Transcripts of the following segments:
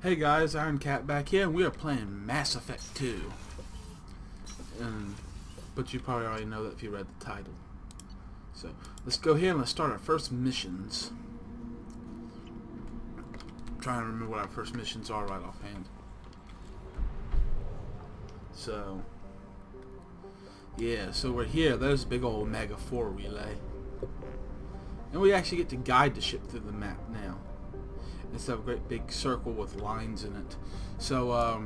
Hey guys, Iron Cat back here, and we are playing Mass Effect 2. But you probably already know that if you read the title. So, let's go here and let's start our first missions. I'm trying to remember what our first missions are right offhand. So, yeah, so we're here. There's a big old Omega 4 relay. And we actually get to guide the ship through the map now. Instead of a great big circle with lines in it. So,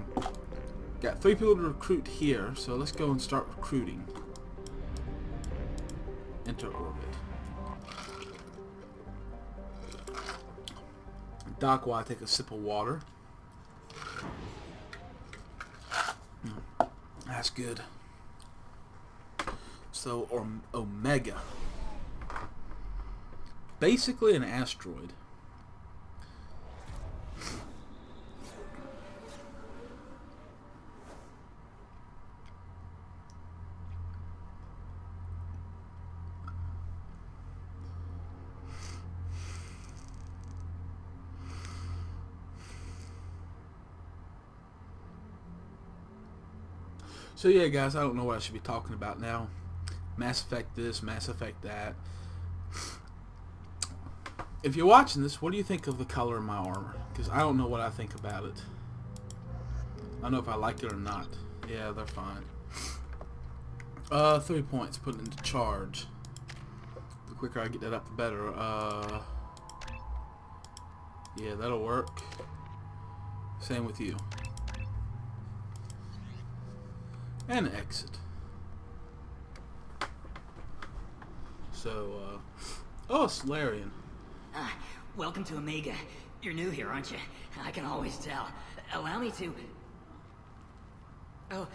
got 3 people to recruit here, so let's go and start recruiting. Enter orbit. Dock while I take a sip of water. That's good. So, Omega. Basically an asteroid. So yeah guys, I don't know what I should be talking about now. Mass Effect this, Mass Effect that. If you're watching this, what do you think of the color of my armor? Because I don't know what I think about it. I don't know if I like it or not. Yeah, they're fine. 3 points, put it into charge. The quicker I get that up, the better. Yeah, that'll work. Same with you. And exit. So, oh, Solarian. Welcome to Omega. You're new here, aren't you? I can always tell. Allow me to... Oh,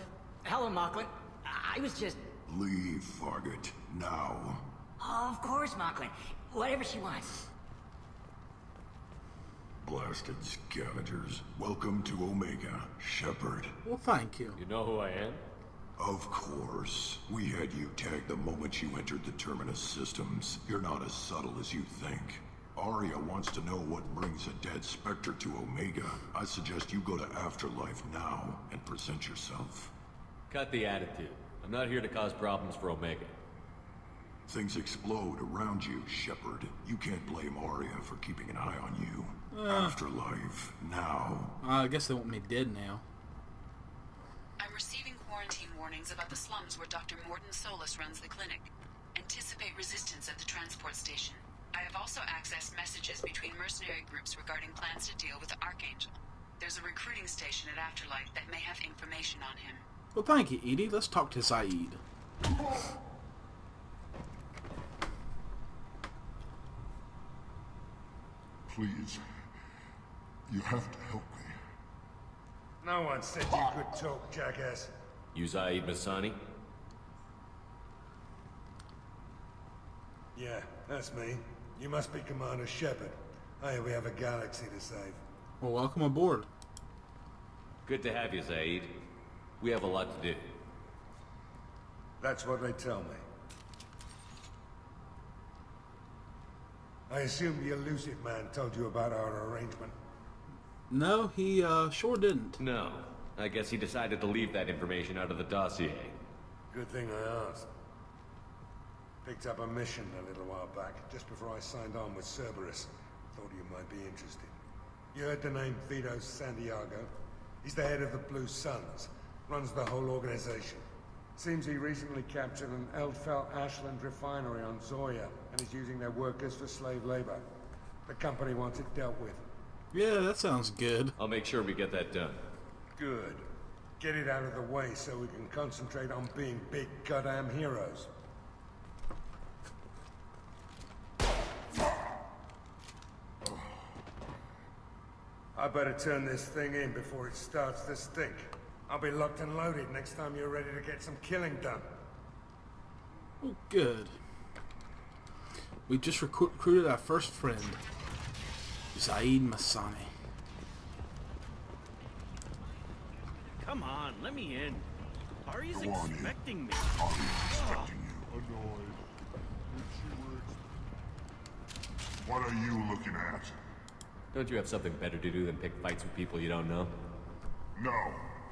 hello, Mocklin. I was just... Leave, Fargate, now. Oh, of course, Mocklin. Whatever she wants. Blasted scavengers. Welcome to Omega, Shepard. Well, thank you. You know who I am? Of course. We had you tagged the moment you entered the Terminus systems. You're not as subtle as you think. Aria wants to know what brings a dead Spectre to Omega. I suggest you go to Afterlife now and present yourself. Cut the attitude. I'm not here to cause problems for Omega. Things explode around you, Shepard. You can't blame Aria for keeping an eye on you. Afterlife, now. I guess they want me dead now. I'm receiving quarantine warnings about the slums where Dr. Morden Solus runs the clinic. Anticipate resistance at the transport station. I have also accessed messages between mercenary groups regarding plans to deal with the Archangel. There's a recruiting station at Afterlife that may have information on him. Well, thank you, Edie. Let's talk to Zaid. Please. You have to help me. No one said you could talk, jackass. You Zaid Masani? Yeah, that's me. You must be Commander Shepard. Hey, we have a galaxy to save. Well, welcome aboard. Good to have you, Zaid. We have a lot to do. That's what they tell me. I assume the elusive man told you about our arrangement. No, he sure didn't. No. I guess he decided to leave that information out of the dossier. Good thing I asked. Picked up a mission a little while back, just before I signed on with Cerberus. Thought you might be interested. You heard the name Vito Santiago? He's the head of the Blue Suns. Runs the whole organization. Seems he recently captured an Eldfell Ashland refinery on Zoya and is using their workers for slave labor. The company wants it dealt with. Yeah, that sounds good. I'll make sure we get that done. Good. Get it out of the way so we can concentrate on being big goddamn heroes. I better turn this thing in before it starts to stink. I'll be locked and loaded next time you're ready to get some killing done. Oh, good. We just recruited our first friend, Zaid Masani. Come on, let me in. Ari's Go on in. expecting me. Ari's expecting you. What are you looking at? Don't you have something better to do than pick fights with people you don't know? No,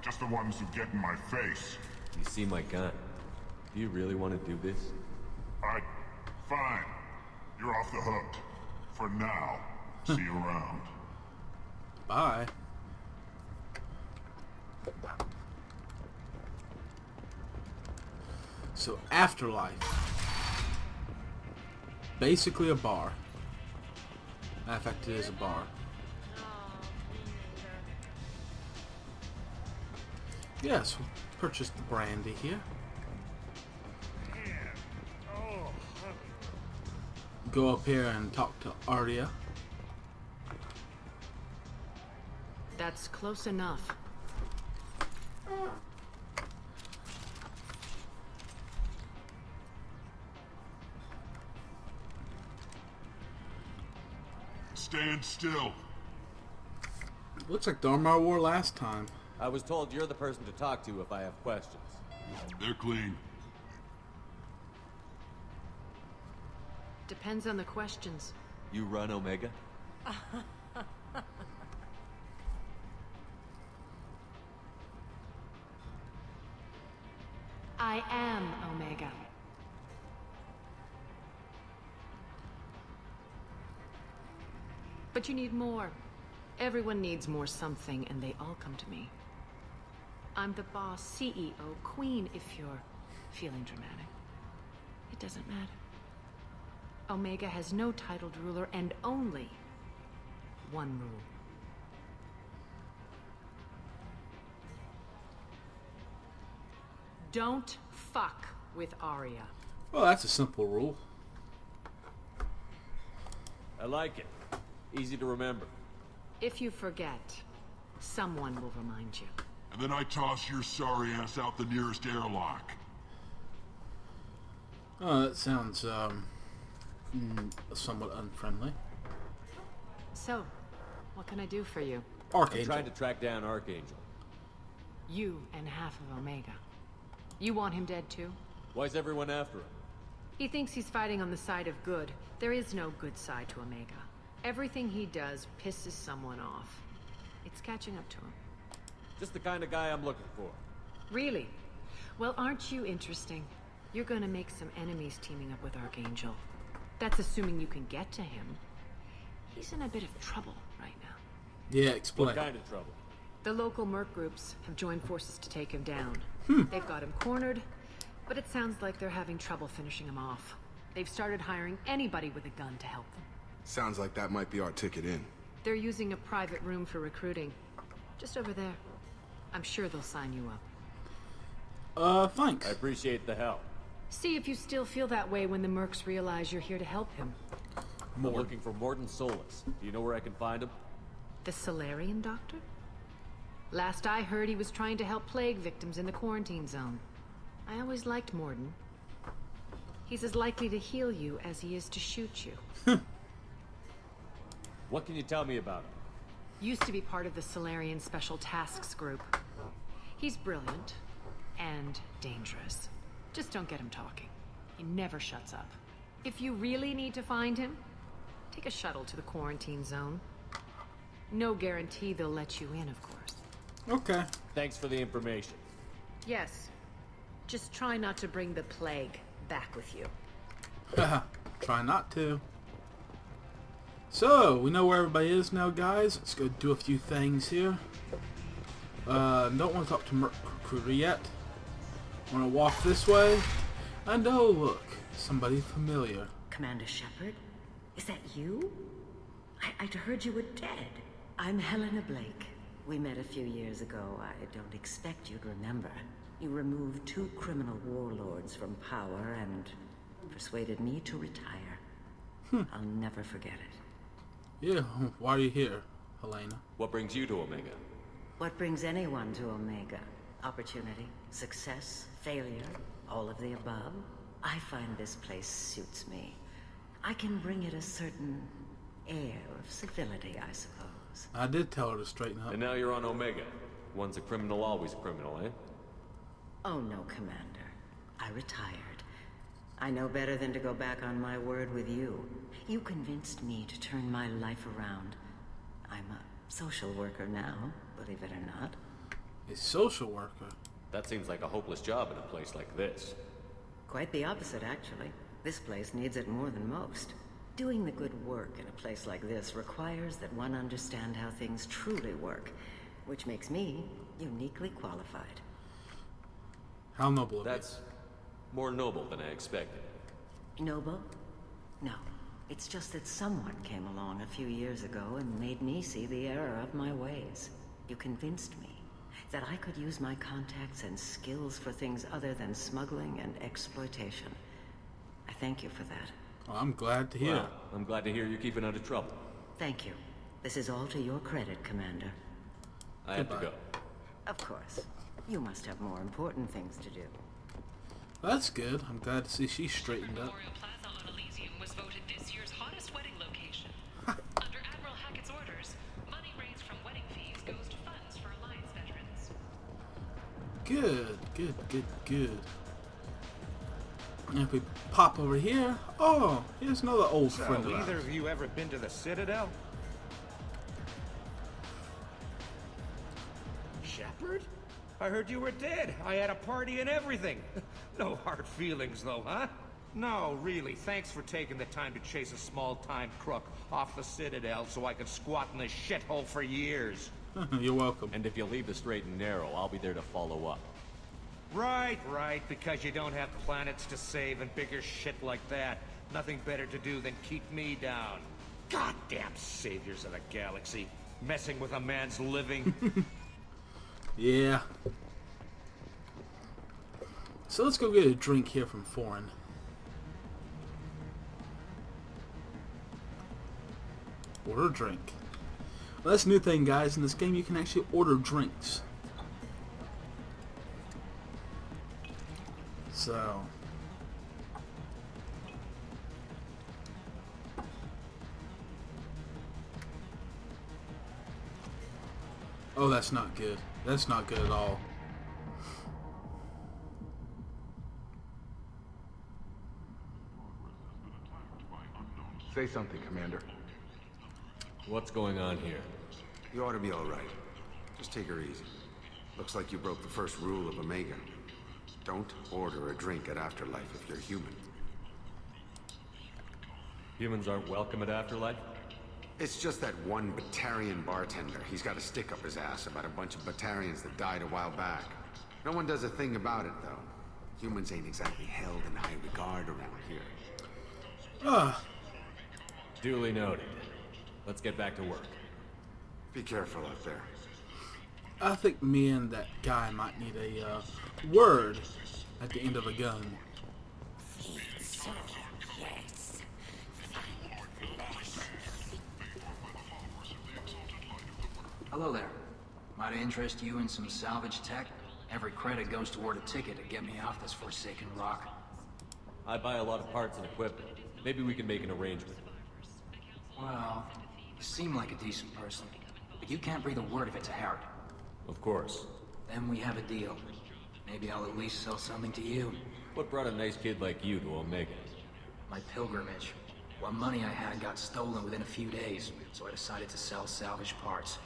just the ones who get in my face. You see my gun. Do you really want to do this? Fine. You're off the hook. For now. See you around. Bye. So, Afterlife. Basically a bar. Matter of fact, it is a bar. Yes, we'll purchase the brandy here. Go up here and talk to Arya. That's close enough. Stand still. Looks like the armor I wore last time. I was told you're the person to talk to if I have questions. They're clean. Depends on the questions. You run Omega? I am Omega. But you need more. Everyone needs more something, and they all come to me. I'm the boss, CEO, queen, if you're feeling dramatic. It doesn't matter. Omega has no titled ruler and only one rule. Don't fuck with Arya. Well, that's a simple rule. I like it. Easy to remember. If you forget, someone will remind you. And then I toss your sorry ass out the nearest airlock. Oh, that sounds, somewhat unfriendly. So, what can I do for you? I'm Archangel. trying to track down Archangel. You and half of Omega. You want him dead too? Why's everyone after him? He thinks he's fighting on the side of good. There is no good side to Omega. Everything he does pisses someone off. It's catching up to him. Just the kind of guy I'm looking for. Really? Well, aren't you interesting? You're gonna make some enemies teaming up with Archangel. That's assuming you can get to him. He's in a bit of trouble right now. Yeah, explain. What kind of trouble? The local merc groups have joined forces to take him down. They've got him cornered, but it sounds like they're having trouble finishing him off. They've started hiring anybody with a gun to help them. Sounds like that might be our ticket in. They're using a private room for recruiting. Just over there. I'm sure they'll sign you up. Thanks. I appreciate the help. See if you still feel that way when the mercs realize you're here to help him. I'm looking for Morden Solus. Do you know where I can find him? The Solarian doctor? Last I heard, he was trying to help plague victims in the quarantine zone. I always liked Morden. He's as likely to heal you as he is to shoot you. What can you tell me about him? Used to be part of the Solarian Special Tasks Group. He's brilliant and dangerous. Just don't get him talking. He never shuts up. If you really need to find him, take a shuttle to the quarantine zone. No guarantee they'll let you in, of course. Okay. Thanks for the information. Yes. Just try not to bring the plague back with you. Haha. Try not to. So, we know where everybody is now, guys. Let's go do a few things here. Don't want to talk to Merc Recruiter yet. Want to walk this way. And oh, look. Somebody familiar. Commander Shepard? Is that you? I'd heard you were dead. I'm Helena Blake. We met a few years ago. I don't expect you'd remember. You removed 2 criminal warlords from power and persuaded me to retire. I'll never forget it. Yeah, why are you here, Helena? What brings you to Omega? What brings anyone to Omega? Opportunity, success, failure, all of the above? I find this place suits me. I can bring it a certain air of civility, I suppose. I did tell her to straighten up. And now you're on Omega. Once a criminal, always a criminal, eh? Oh no, Commander. I retired. I know better than to go back on my word with you. You convinced me to turn my life around. I'm a social worker now, believe it or not. A social worker. That seems like a hopeless job in a place like this. Quite the opposite, actually. This place needs it more than most. Doing the good work in a place like this requires that one understand how things truly work, which makes me uniquely qualified. How noble of That's more noble than I expected. Noble? No. It's just that someone came along a few years ago and made me see the error of my ways. You convinced me that I could use my contacts and skills for things other than smuggling and exploitation. I thank you for that. Well, I'm glad to hear. Well, I'm glad to hear you're keeping out of trouble. Thank you. This is all to your credit, Commander. I have to go. Of course. You must have more important things to do. That's good. I'm glad to see she's straightened up. Memorial Plaza on Elysium was voted this year's hottest wedding location. Under Admiral Hackett's orders, money raised from wedding fees goes to funds for Alliance veterans. Good, good, good, good. And if we pop over here, oh, here's another old friend of Either ours. of you ever been to the Citadel? Shepard? I heard you were dead. I had a party and everything. No hard feelings, though, huh? No, really. Thanks for taking the time to chase a small-time crook off the Citadel so I could squat in this shithole for years. You're welcome. And if you leave the straight and narrow, I'll be there to follow up. Right, because you don't have planets to save and bigger shit like that. Nothing better to do than keep me down. Goddamn saviors of the galaxy. Messing with a man's living. Yeah. So let's go get a drink here from Foreign. Order a drink. Well, that's a new thing, guys. In this game, you can actually order drinks. So... oh, that's not good. That's not good at all. Say something, Commander. What's going on here? You ought to be all right. Just take her easy. Looks like you broke the first rule of Omega. Don't order a drink at Afterlife if you're human. Humans aren't welcome at Afterlife? It's just that one Batarian bartender. He's got a stick up his ass about a bunch of Batarians that died a while back. No one does a thing about it, though. Humans ain't exactly held in high regard around here. Duly noted. Let's get back to work. Be careful out there. I think me and that guy might need a word at the end of a gun. Hello there. Might I interest you in some salvage tech? Every credit goes toward a ticket to get me off this forsaken rock. I buy a lot of parts and equipment. Maybe we can make an arrangement. Well, you seem like a decent person, but you can't breathe a word of it to Harrod. Of course. Then we have a deal. Maybe I'll at least sell something to you. What brought a nice kid like you to Omega? My pilgrimage. What money I had got stolen within a few days, so I decided to sell salvage parts.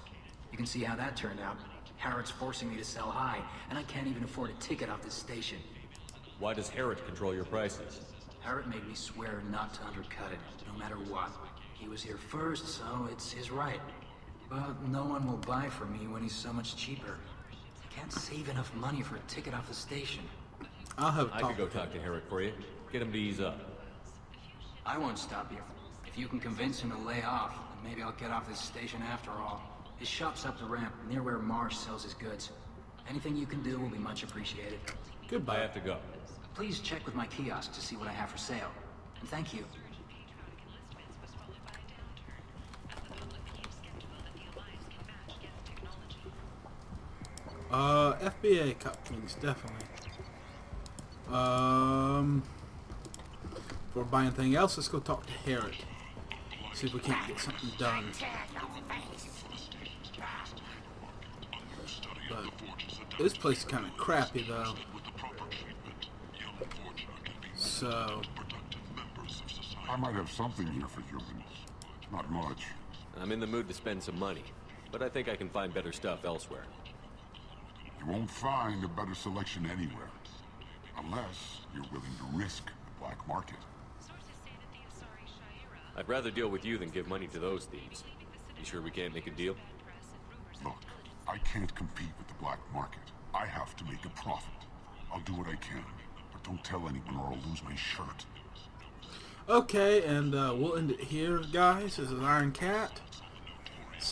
You can see how that turned out. Harrod's forcing me to sell high, and I can't even afford a ticket off this station. Why does Harrod control your prices? Harrod made me swear not to undercut it, no matter what. He was here first, so it's his right. But no one will buy from me when he's so much cheaper. I can't save enough money for a ticket off the station. I'll have a I talk could go with talk to Harrod for you. Get him to ease up. I won't stop you. If you can convince him to lay off, then maybe I'll get off this station after all. His shop's up the ramp, near where Marsh sells his goods. Anything you can do will be much appreciated. I Goodbye. have to go. Please check with my kiosk to see what I have for sale. And thank you. FBA cutscenes, definitely. Before buying anything else, let's go talk to Harrod. See if we can't get something done. But this place is kind of crappy, though. So... I might have something here for humans. Not much. I'm in the mood to spend some money, but I think I can find better stuff elsewhere. You won't find a better selection anywhere. Unless you're willing to risk the black market. I'd rather deal with you than give money to those thieves. You sure we can't make a deal? Look, I can't compete with the black market. I have to make a profit. I'll do what I can, but don't tell anyone or I'll lose my shirt. Okay, and we'll end it here, guys. This is Iron Cat.